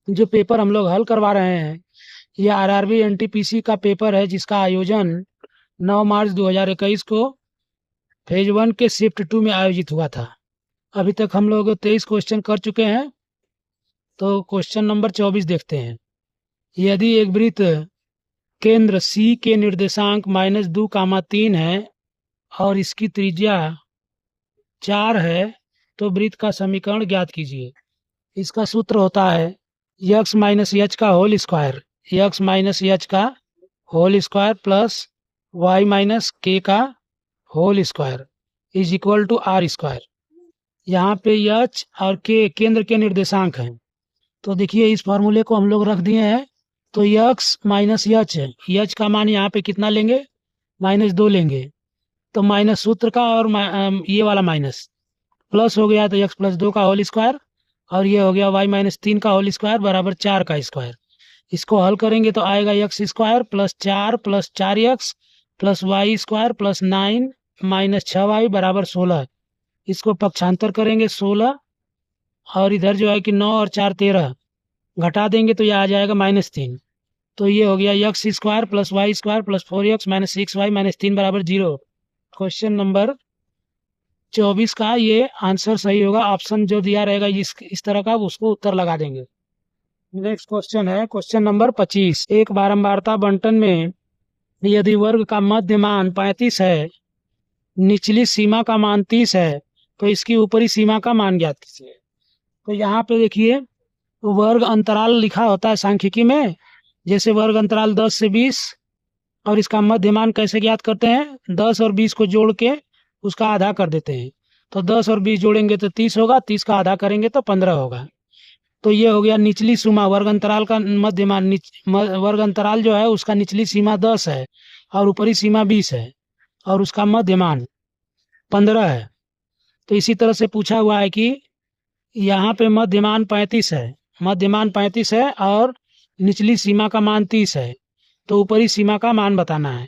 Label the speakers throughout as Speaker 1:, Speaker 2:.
Speaker 1: जो पेपर हम लोग हल करवा रहे हैं ये आरआरबी एनटीपीसी का पेपर है, जिसका आयोजन 9 मार्च 2021 को फेज 1 के शिफ्ट 2 में आयोजित हुआ था। अभी तक हम लोग 23 क्वेश्चन कर चुके हैं। तो क्वेश्चन नंबर 24 देखते हैं। यदि एक वृत्त केंद्र सी के निर्देशांक -2, 3 है और इसकी त्रिज्या 4 है, तो वृत्त का समीकरण ज्ञात कीजिए। इसका सूत्र होता है यक्स माइनस एच का whole square, x minus h का whole square plus y minus k का whole square is equal to r square. यहाँ पे एच और के केंद्र के निर्देशांक हैं। तो देखिए इस फॉर्मूले को हम लोग रख दिए हैं। तो यक्स माइनस एच है, एच का मान यहाँ पे कितना लेंगे, -2 लेंगे। तो माइनस सूत्र का और ये वाला माइनस प्लस हो गया, तो एक्स प्लस 2 का होल स्क्वायर और ये हो गया y-3 का होल स्क्वायर बराबर 4 का स्क्वायर। इसको हल करेंगे तो आएगा x square plus 4x plus y square plus 9 minus 6y बराबर 16। इसको पक्षांतर करेंगे 16 और इधर जो है कि 9 और 4 13 घटा देंगे तो यह आ जाएगा -3। तो ये हो गया x square plus y square plus 4x minus 6y minus 3 बराबर 0। क्वेश्चन नंबर 24 का ये आंसर सही होगा। ऑप्शन जो दिया रहेगा इस तरह का, उसको उत्तर लगा देंगे। नेक्स्ट क्वेश्चन है क्वेश्चन नंबर 25। एक बारंबारता बंटन में यदि वर्ग का मध्य मान 35 है, निचली सीमा का मान 30 है, तो इसकी ऊपरी सीमा का मान ज्ञात कीजिए। तो यहाँ पे देखिए वर्ग अंतराल लिखा होता है सांख्यिकी में, जैसे वर्ग अंतराल 10 से 20, और इसका मध्य मान कैसे ज्ञात करते हैं, 10 और 20 को जोड़ के उसका आधा कर देते हैं। तो 10 और 20 जोड़ेंगे तो 30 होगा, 30 का आधा करेंगे तो 15 होगा। तो ये हो गया निचली सीमा वर्ग अंतराल का मध्यमान। वर्ग अंतराल जो है उसका निचली सीमा 10 है और ऊपरी सीमा 20 है और उसका मध्यमान 15 है। तो इसी तरह से पूछा हुआ है कि यहाँ पे मध्यमान 35 है, मध्यमान 35 है और निचली सीमा का मान 30 है, तो ऊपरी सीमा का मान बताना है।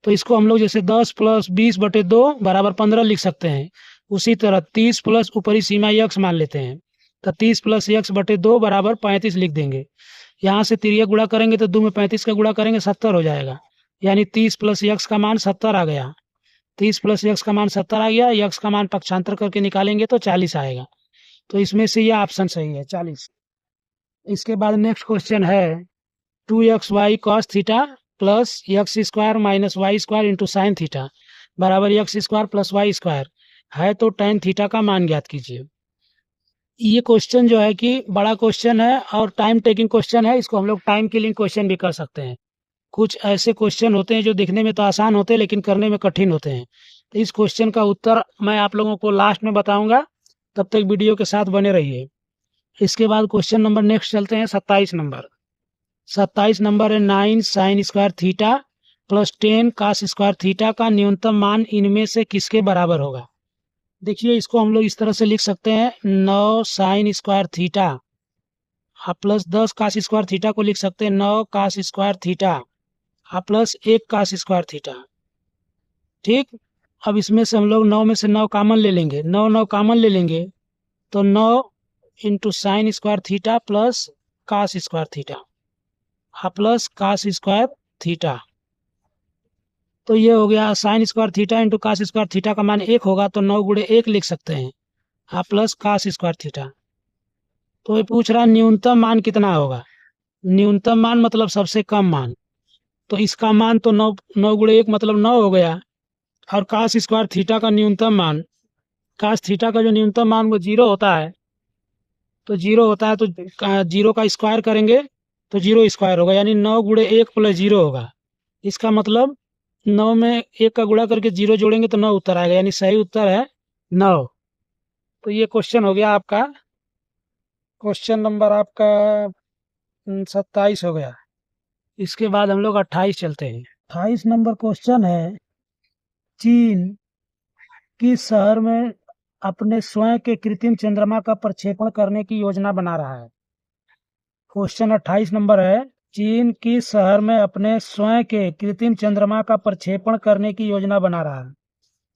Speaker 1: तो इसको हम लोग जैसे 10 प्लस 20/2 बराबर 15 लिख सकते हैं। उसी तरह 30 प्लस ऊपरी सीमा यक्स मान लेते हैं, तो 30 प्लस x/2 बराबर 35 लिख देंगे। यहाँ से तिरिया गुणा करेंगे तो 2 में 35 का गुणा करेंगे 70 हो जाएगा, यानी 30 प्लस यक्स का मान 70 आ गया। 30 प्लस यक्स का मान 70 आ गया, यक्स का मान पक्षांतर करके निकालेंगे तो 40 आएगा। तो इसमें से यह ऑप्शन सही है 40। इसके बाद नेक्स्ट क्वेश्चन है 2xy cos theta plus x square minus y square into sine theta बराबर x square plus y square है, तो tan थीटा का मान ज्ञात कीजिए। ये क्वेश्चन जो है कि बड़ा क्वेश्चन है और टाइम टेकिंग क्वेश्चन है। इसको हम लोग टाइम किलिंग क्वेश्चन भी कर सकते हैं। कुछ ऐसे क्वेश्चन होते हैं जो दिखने में तो आसान होते हैं लेकिन करने में कठिन होते हैं। तो इस क्वेश्चन का उत्तर मैं आप लोगों को लास्ट में बताऊंगा, तब तक वीडियो के साथ बने रहिए। इसके बाद क्वेश्चन नंबर नेक्स्ट चलते हैं 27 नंबर। 27 नंबर है 9 sine square theta plus 10 cos square theta का न्यूनतम मान इनमें से किसके बराबर होगा। देखिए इसको हम लोग इस तरह से लिख सकते हैं 9 sine square theta plus 10 cos square theta को लिख सकते हैं 9 cos square theta plus 1 cos square theta. ठीक, अब इसमें से हम लोग 9 में से 9 कॉमन ले लेंगे, 9 9 कॉमन ले लेंगे तो 9 into sine square theta plus cos square theta plus cos square theta. तो ये हो गया sine square theta into cos square theta का मान 1 होगा, तो 9 गुणे 1 लिख सकते हैं प्लस कास स्क्वायर थीटा। तो ये पूछ रहा है न्यूनतम मान कितना होगा। न्यूनतम मान मतलब सबसे कम मान, तो इसका मान तो 9 9 गुणे 1 मतलब 9 हो गया। और कास स्क्वायर थीटा का न्यूनतम मान, कास थीटा का जो न्यूनतम मान वो 0 होता है, तो 0 होता है तो 0 का स्क्वायर करेंगे तो 0 स्क्वायर होगा, यानी 9 गुणे 1 प्लस 0 होगा। इसका मतलब 9 में 1 का गुणा करके 0 जोड़ेंगे तो 9 उत्तर आएगा, यानी सही उत्तर है 9। तो ये क्वेश्चन हो गया आपका, क्वेश्चन नंबर आपका 27 हो गया। इसके बाद हम लोग 28 चलते हैं। 28 नंबर क्वेश्चन है चीन किस शहर में अपने स्वयं के कृत्रिम चंद्रमा का प्रक्षेपण करने की योजना बना रहा है। क्वेश्चन 28 नंबर है चीन किस शहर में अपने स्वयं के कृत्रिम चंद्रमा का प्रक्षेपण करने की योजना बना रहा है।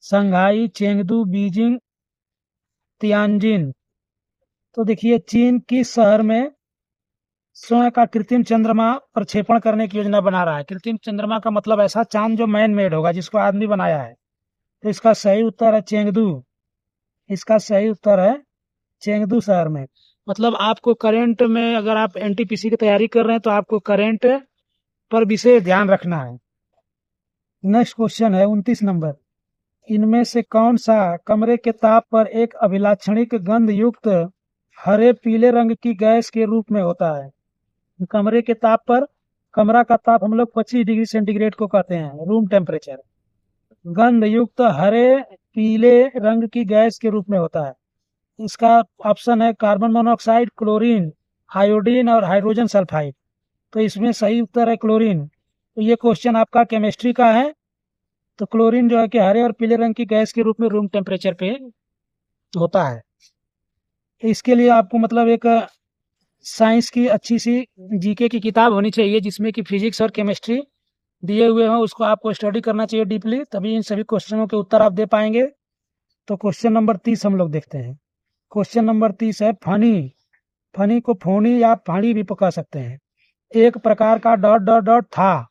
Speaker 1: Shanghai, Chengdu, Beijing, Tianjin. तो देखिए चीन किस शहर में स्वयं का कृत्रिम चंद्रमा प्रक्षेपण करने की योजना बना रहा है। कृत्रिम चंद्रमा का मतलब ऐसा चांद जो मैन मेड होगा, जिसको आदमी बनाया है। तो इसका सही उत्तर है चेंगदू। इसका सही उत्तर है चेंगदू शहर में। मतलब आपको करंट में, अगर आप एनटीपीसी की तैयारी कर रहे हैं तो आपको करंट पर विशेष ध्यान रखना है। नेक्स्ट क्वेश्चन है 29 नंबर। इनमें से कौन सा कमरे के ताप पर एक अभिलाक्षणिक गंध युक्त हरे पीले रंग की गैस के रूप में होता है? कमरे के ताप पर, कमरा का ताप हम लोग 25 डिग्री सेंटीग्रेड को कहते हैं, रूम टेम्परेचर। गंध युक्त हरे पीले रंग की गैस के रूप में होता है। इसका ऑप्शन है कार्बन मोनोऑक्साइड, क्लोरीन, आयोडीन और हाइड्रोजन सल्फाइड। तो इसमें सही उत्तर है क्लोरीन। तो ये क्वेश्चन आपका केमिस्ट्री का है। तो क्लोरीन जो है कि हरे और पीले रंग की गैस के रूप में रूम टेम्परेचर पे होता है। इसके लिए आपको मतलब एक साइंस की अच्छी सी जीके की किताब होनी चाहिए, जिसमें कि फिजिक्स और केमिस्ट्री दिए हुए हों। उसको आपको स्टडी करना चाहिए डीपली, तभी इन सभी क्वेश्चनों के उत्तर आप दे पाएंगे। तो क्वेश्चन नंबर 30 हम लोग देखते हैं। क्वेश्चन नंबर 30 है फनी। फनी को फोनी या फाड़ी भी कह सकते हैं। एक प्रकार का डॉट डॉट डॉट था।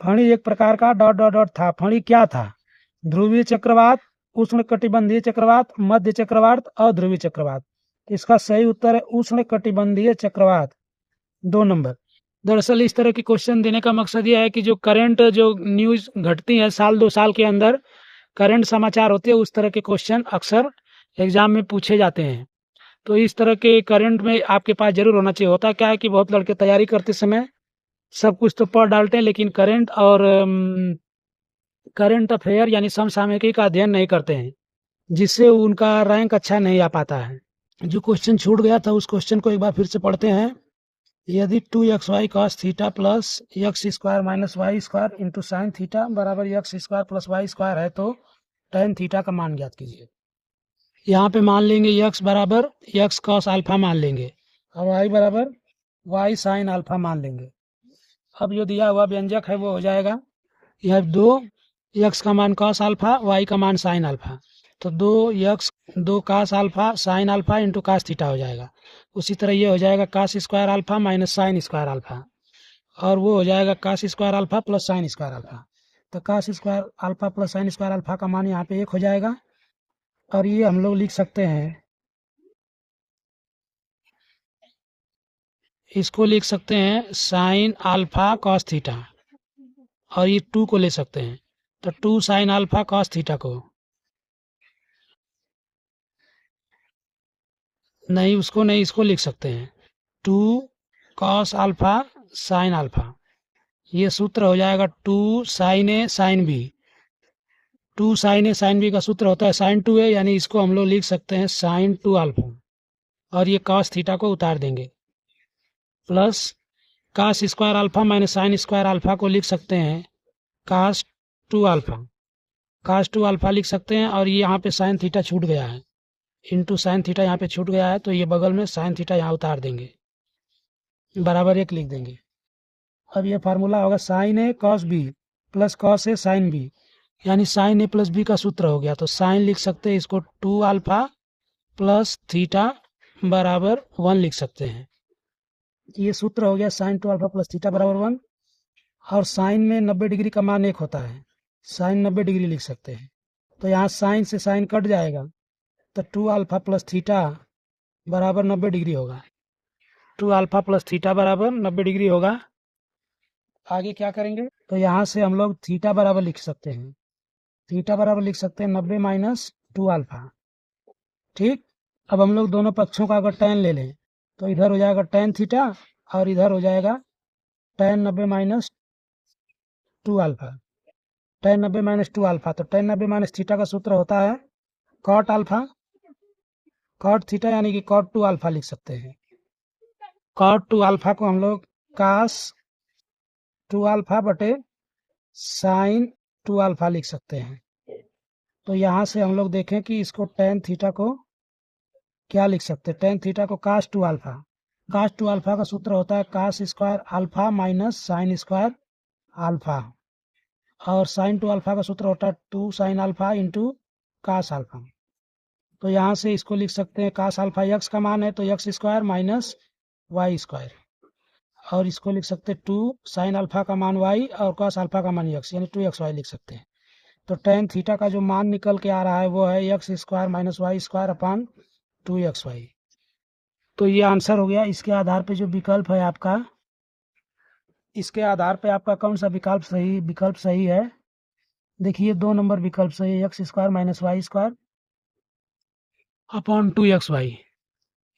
Speaker 1: फणी एक प्रकार का डॉट डॉट डॉट था। फणी क्या था? ध्रुवीय चक्रवात, उष्ण कटिबंधीय चक्रवात, मध्य चक्रवात, अध्रुवीय चक्रवात। इसका सही उत्तर है उष्ण कटिबंधीय चक्रवात, 2 नंबर। दरअसल इस तरह की क्वेश्चन देने का मकसद यह है कि जो करंट जो न्यूज घटती है साल 2 साल के अंदर, करंट समाचार होते हैं, उस तरह के क्वेश्चन अक्सर एग्जाम में पूछे जाते हैं। तो इस तरह के करंट में आपके पास जरूर होना चाहिए। होता क्या है कि बहुत लड़के तैयारी करते समय सब कुछ तो पढ़ डालते हैं, लेकिन करंट और करंट अफेयर यानी समसामयिकी का अध्ययन नहीं करते हैं, जिससे उनका रैंक अच्छा नहीं आ पाता है। जो क्वेश्चन छूट गया था उस क्वेश्चन को एक बार फिर से पढ़ते हैं। यदि 2xy cos theta plus x square minus y square into sine theta बराबर x square plus y square है तो tan थीटा का मान ज्ञात कीजिए। यहाँ पे मान लेंगे x बराबर एक्स कॉस अल्फा मान लेंगे और y बराबर वाई साइन अल्फा मान लेंगे। अब जो दिया हुआ व्यंजक है वो हो जाएगा, यह 2x का मान कॉस अल्फा, y का मान साइन अल्फा। तो 2x 2 cos alpha sine alpha into cos theta हो जाएगा। उसी तरह ये हो जाएगा cos square alpha minus sine square alpha, और वो हो जाएगा cos square alpha plus sine square alpha. तो cos square alpha plus sine square alpha का मान यहाँ पे 1 हो जाएगा, और ये हम लोग लिख सकते हैं, इसको लिख सकते हैं साइन अल्फा कॉस थीटा, और ये 2 को ले सकते हैं। तो 2 साइन अल्फा कॉस थीटा को नहीं, उसको नहीं, इसको लिख सकते हैं 2 कॉस अल्फा साइन अल्फा। ये सूत्र हो जाएगा 2 साइन ए साइन बी। 2 साइन ए साइन बी का सूत्र होता है साइन 2 ए, यानी इसको हम लोग लिख सकते हैं साइन 2 अल्फा, और ये कॉस थीटा को उतार देंगे, plus cos square alpha minus sine square alpha को लिख सकते हैं कास 2 अल्फा। कास 2 अल्फा लिख सकते हैं, और ये यहाँ पे साइन थीटा छूट गया है, इंटू साइन थीटा यहाँ पे छूट गया है, तो ये बगल में साइन थीटा यहाँ उतार देंगे, बराबर 1 लिख देंगे। अब ये फार्मूला होगा sign A cos B plus cos A sine B, यानी साइन ए प्लस बी का सूत्र हो गया। तो साइन लिख सकते हैं इसको 2 अल्फा प्लस थीटा बराबर 1 लिख सकते हैं। ये सूत्र हो गया साइन 2 अल्फा प्लस थीटा बराबर 1, और साइन में 90 डिग्री का मान 1 होता है, साइन 90 डिग्री लिख सकते हैं। तो यहाँ साइन से साइन कट जाएगा, तो 2 अल्फा प्लस थीटा बराबर 90 डिग्री होगा। 2 अल्फा प्लस थीटा बराबर 90 डिग्री होगा। आगे क्या करेंगे? तो यहाँ से हम लोग थीटा बराबर लिख सकते हैं, थीटा बराबर लिख सकते हैं 90 माइनस 2 अल्फा। ठीक, अब हम लोग दोनों पक्षों का अगर tan ले लें तो इधर हो जाएगा tan थीटा, और इधर हो जाएगा tan 90 minus 2 alpha. tan 90 minus 2 alpha, तो tan 90 माइनस थीटा का सूत्र होता है cot अल्फा, cot थीटा यानी कि cot 2 अल्फा लिख सकते हैं। cot 2 अल्फा को हम लोग cos 2 अल्फा बटे साइन 2 अल्फा लिख सकते हैं। तो यहाँ से हम लोग देखें कि इसको tan थीटा को क्या लिख सकते हैं, tan थीटा को cos 2 अल्फा। cos 2 अल्फा का सूत्र होता है cos square alpha minus sine square alpha, और साइन 2 अल्फा का सूत्र होता है 2 sine alpha into cos alpha. तो यहाँ से इसको लिख सकते हैं कास अल्फा एक्स का मान है तो x square minus y square. और इसको लिख सकते हैं 2 साइन अल्फा का मान y और cos अल्फा का मान x, यानी 2xy लिख सकते हैं। तो tan थीटा का जो मान निकल के आ रहा है वो है x square minus y square upon 2xy। तो ये आंसर हो गया। इसके आधार पे जो विकल्प है आपका, इसके आधार पे आपका कौन सा विकल्प सही है? देखिए 2 नंबर विकल्प सही है, x square minus y square upon 2xy।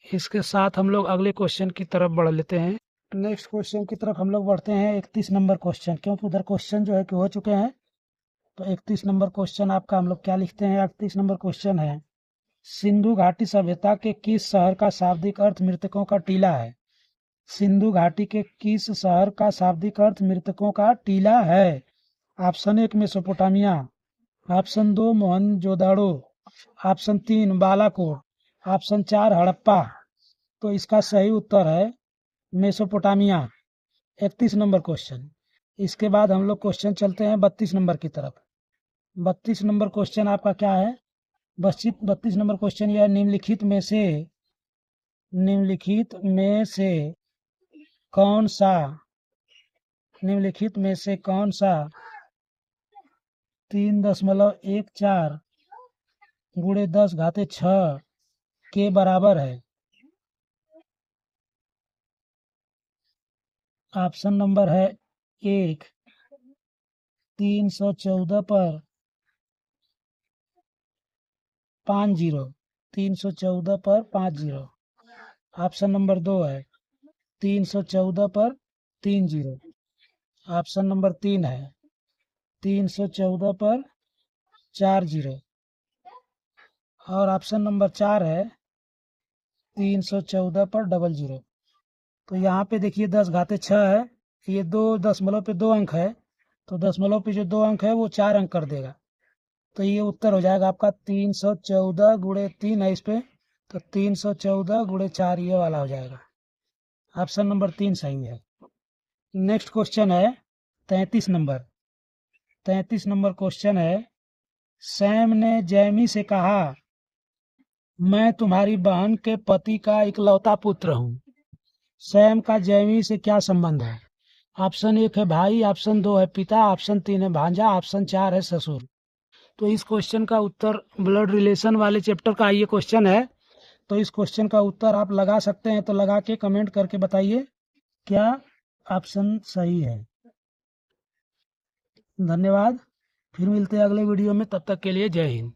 Speaker 1: इसके साथ हम लोग अगले क्वेश्चन की तरफ बढ़ लेते हैं। नेक्स्ट क्वेश्चन की तरफ हम लोग बढ़ते हैं 31 नंबर क्वेश्चन, क्योंकि उधर क्वेश्चन जो है कि हो चुके हैं। तो 31 नंबर क्वेश्चन आपका हम लोग क्या लिखते हैं? 31 नंबर क्वेश्चन है, सिंधु घाटी सभ्यता के किस शहर का शाब्दिक अर्थ मृतकों का टीला है? सिंधु घाटी के किस शहर का शाब्दिक अर्थ मृतकों का टीला है? Option 1 Mesopotamia, option 2 Mohenjodaro, option 3 Balakot, option 4 Harappa. तो इसका सही उत्तर है मेसोपोटामिया। 31 number question. इसके बाद हम लोग क्वेश्चन चलते हैं 32 नंबर की तरफ। 32 नंबर क्वेश्चन आपका क्या है? 32 नंबर क्वेश्चन यह निम्नलिखित में से कौन सा निम्नलिखित में से कौन सा 3.14 गुणे 10⁶ के बराबर है? ऑप्शन नंबर है 1 314 पर 50, 314 पर 50। ऑप्शन नंबर 2 है 314 पर 30। ऑप्शन नंबर 3 है 314 पर 40। और ऑप्शन नंबर 4 है 314 पर 00। तो यहाँ पे देखिए 10⁶ है, ये 2 दशमलव पे 2 अंक है, तो दशमलव पे जो 2 अंक है वो 4 अंक कर देगा। तो ये उत्तर हो जाएगा आपका 314 गुणे 3 है इस पे, तो 314 गुणे 4 ये वाला हो जाएगा। ऑप्शन नंबर 3 सही है। नेक्स्ट क्वेश्चन है 33 नंबर। 33 नंबर क्वेश्चन है, सैम ने जैमी से कहा, मैं तुम्हारी बहन के पति का इकलौता पुत्र हूँ। सैम का जैमी से क्या संबंध है? ऑप्शन 1 है भाई, ऑप्शन 2 है पिता, ऑप्शन 3 है भांजा, ऑप्शन 4 है ससुर। तो इस क्वेश्चन का उत्तर ब्लड रिलेशन वाले चैप्टर का ये क्वेश्चन है। तो इस क्वेश्चन का उत्तर आप लगा सकते हैं, तो लगा के कमेंट करके बताइए क्या ऑप्शन सही है। धन्यवाद। फिर मिलते हैं अगले वीडियो में, तब तक के लिए जय हिंद।